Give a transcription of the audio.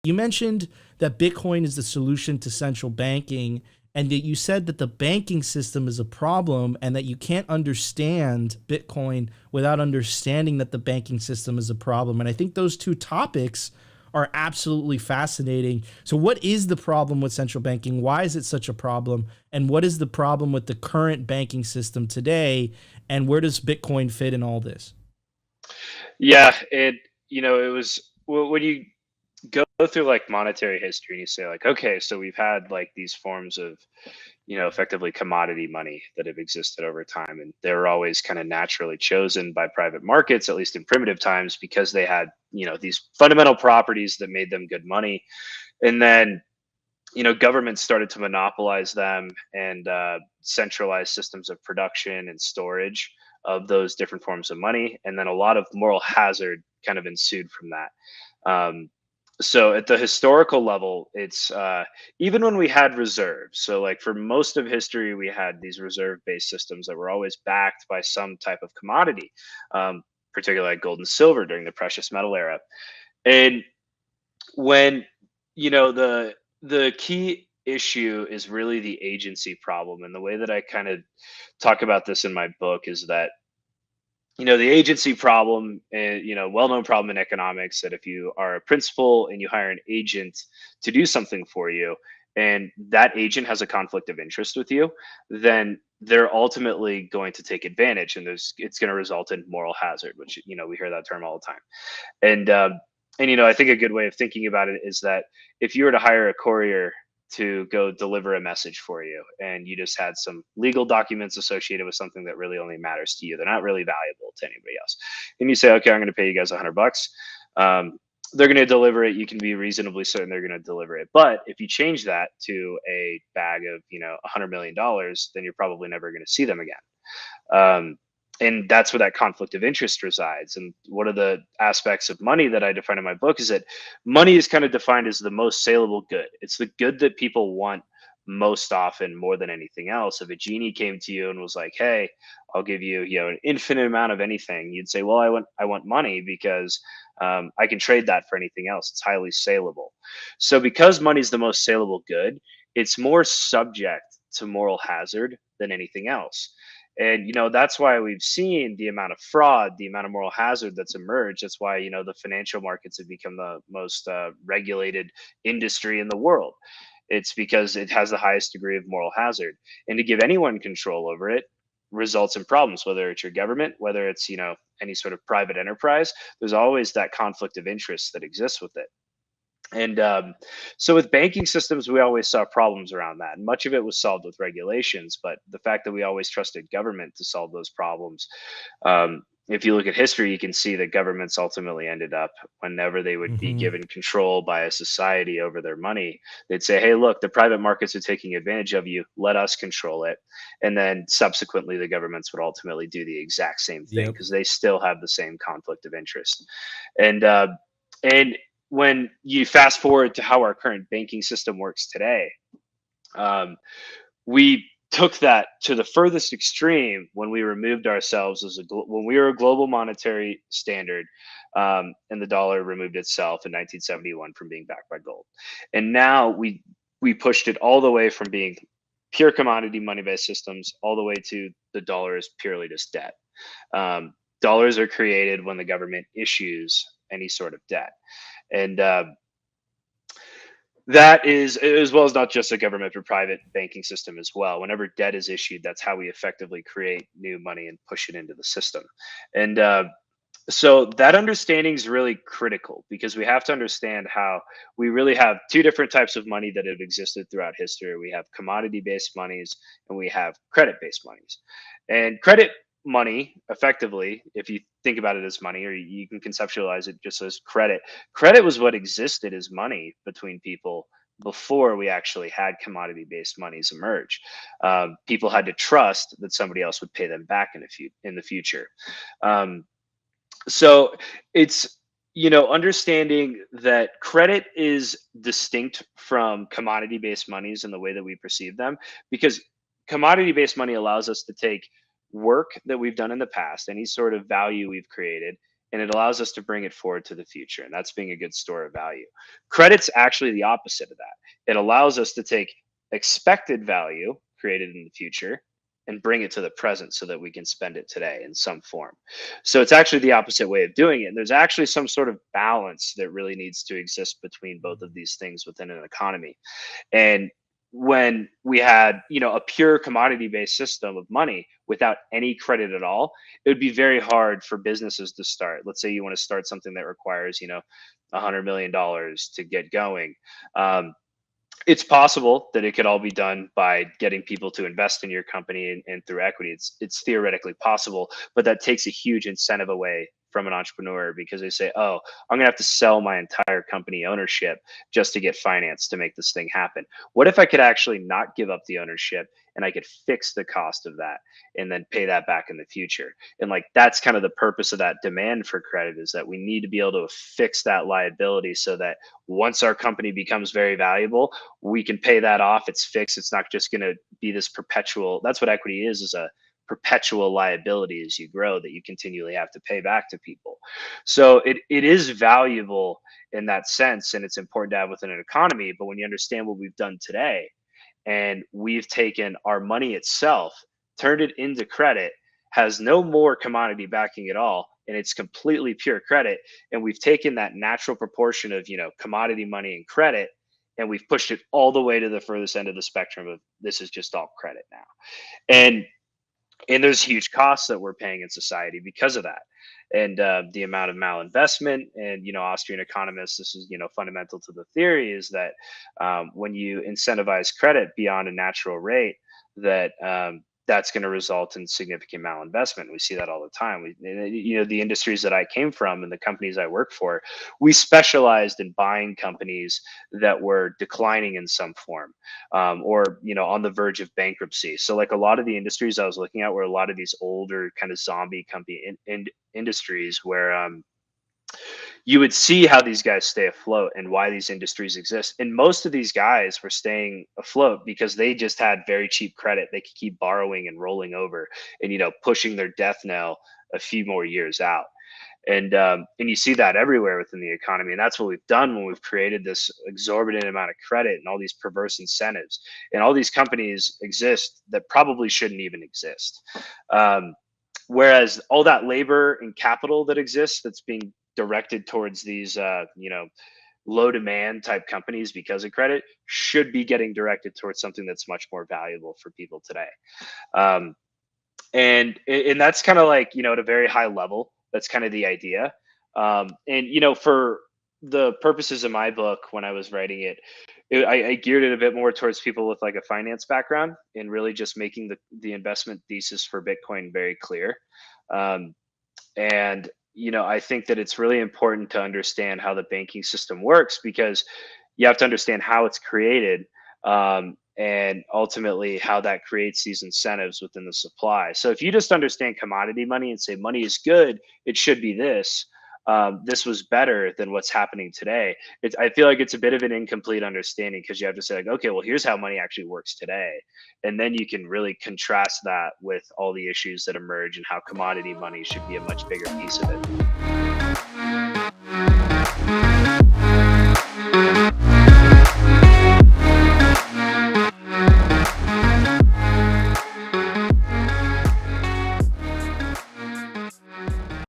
You mentioned that Bitcoin is the solution to central banking, and that you said that the banking system is a problem and that you can't understand Bitcoin without understanding that the banking system is a problem. And I think those two topics are absolutely fascinating. So, what is the problem with central banking? Why is it such a problem? And what is the problem with the current banking system today? And where does Bitcoin fit in all this? Yeah, it was when you go through like monetary history and you say like, okay, so we've had like these forms of, effectively commodity money that have existed over time, and they're always kind of naturally chosen by private markets, at least in primitive times, because they had, these fundamental properties that made them good money. And then, governments started to monopolize them and centralize systems of production and storage of those different forms of money. And then a lot of moral hazard kind of ensued from that. So at the historical level, it's even when we had reserves. So like for most of history, we had these reserve-based systems that were always backed by some type of commodity, particularly like gold and silver during the precious metal era. And when the key issue is really the agency problem, and the way that I kind of talk about this in my book is that the agency problem, well-known problem in economics, that if you are a principal and you hire an agent to do something for you, and that agent has a conflict of interest with you, then they're ultimately going to take advantage, and it's going to result in moral hazard, which we hear that term all the time. And I think a good way of thinking about it is that if you were to hire a courier to go deliver a message for you, and you just had some legal documents associated with something that really only matters to you, they're not really valuable to anybody else, and you say, okay, I'm going to pay you guys $100. um, they're going to deliver it. You can be reasonably certain they're going to deliver it. But if you change that to a bag of $100 million, then you're probably never going to see them again. Um, and that's where that conflict of interest resides. And one of the aspects of money that I define in my book is that money is kind of defined as the most saleable good. It's the good that people want most often, more than anything else. If a genie came to you and was like, hey, I'll give you an infinite amount of anything, you'd say, well, I want money because I can trade that for anything else. It's highly saleable. So because money is the most saleable good, it's more subject to moral hazard than anything else. And that's why we've seen the amount of fraud, the amount of moral hazard that's emerged. That's why the financial markets have become the most regulated industry in the world. It's because it has the highest degree of moral hazard, and to give anyone control over it results in problems. Whether it's your government, whether it's any sort of private enterprise, there's always that conflict of interest that exists with it. And so with banking systems, we always saw problems around that. And much of it was solved with regulations, but the fact that we always trusted government to solve those problems. If you look at history, you can see that governments ultimately ended up, whenever they would be Mm-hmm. given control by a society over their money, they'd say, hey, look, the private markets are taking advantage of you. Let us control it. And then subsequently, the governments would ultimately do the exact same thing Yep. because they still have the same conflict of interest. And when you fast forward to how our current banking system works today, um, we took that to the furthest extreme when we removed ourselves when we were a global monetary standard, and the dollar removed itself in 1971 from being backed by gold. And now we pushed it all the way from being pure commodity money based systems all the way to the dollar is purely just debt. Dollars are created when the government issues any sort of debt. And that is, as well as not just a government but private banking system as well. Whenever debt is issued, that's how we effectively create new money and push it into the system. And so that understanding is really critical, because we have to understand how we really have two different types of money that have existed throughout history. We have commodity based monies and we have credit based monies. And credit money, effectively, if you think about it as money, or you can conceptualize it just as credit, credit was what existed as money between people before we actually had commodity based monies emerge. People had to trust that somebody else would pay them back in the future. Um, so it's understanding that credit is distinct from commodity based monies in the way that we perceive them, because commodity based money allows us to take work that we've done in the past, any sort of value we've created, and it allows us to bring it forward to the future. And that's being a good store of value. Credit's actually the opposite of that. It allows us to take expected value created in the future and bring it to the present so that we can spend it today in some form. So it's actually the opposite way of doing it. And there's actually some sort of balance that really needs to exist between both of these things within an economy. And when we had, a pure commodity based system of money without any credit at all, it would be very hard for businesses to start. Let's say you want to start something that requires, $100 million to get going. It's possible that it could all be done by getting people to invest in your company and through equity. It's theoretically possible, but that takes a huge incentive away from an entrepreneur because they say, "Oh, I'm going to have to sell my entire company ownership just to get finance to make this thing happen." What if I could actually not give up the ownership and I could fix the cost of that and then pay that back in the future? And like that's kind of the purpose of that demand for credit, is that we need to be able to fix that liability so that once our company becomes very valuable, we can pay that off. It's fixed. It's not just going to be this perpetual. That's what equity is a perpetual liability as you grow that you continually have to pay back to people. So it is valuable in that sense, and it's important to have within an economy. But when you understand what we've done today, and we've taken our money itself, turned it into credit, has no more commodity backing at all, and it's completely pure credit. And we've taken that natural proportion of commodity money and credit, and we've pushed it all the way to the furthest end of the spectrum of this is just all credit now. And there's huge costs that we're paying in society because of that, and the amount of malinvestment. And Austrian economists, this is fundamental to the theory, is that when you incentivize credit beyond a natural rate, that that's going to result in significant malinvestment. We see that all the time. The industries that I came from and the companies I work for, we specialized in buying companies that were declining in some form, or on the verge of bankruptcy. So like a lot of the industries I was looking at were a lot of these older kind of zombie company industries where you would see how these guys stay afloat and why these industries exist. And most of these guys were staying afloat because they just had very cheap credit. They could keep borrowing and rolling over and, pushing their death knell a few more years out. And you see that everywhere within the economy. And that's what we've done when we've created this exorbitant amount of credit and all these perverse incentives. And all these companies exist that probably shouldn't even exist. Whereas all that labor and capital that exists that's being directed towards these low demand type companies because of credit should be getting directed towards something that's much more valuable for people today. And that's kind of like at a very high level, that's kind of the idea. And for the purposes of my book, when I was writing I geared it a bit more towards people with like a finance background and really just making the investment thesis for Bitcoin very clear. And I think that it's really important to understand how the banking system works, because you have to understand how it's created, and ultimately how that creates these incentives within the supply. So if you just understand commodity money and say money is good, it should be this. This was better than what's happening today. I feel like it's a bit of an incomplete understanding, because you have to say like, okay, well, here's how money actually works today. And then you can really contrast that with all the issues that emerge and how commodity money should be a much bigger piece of it.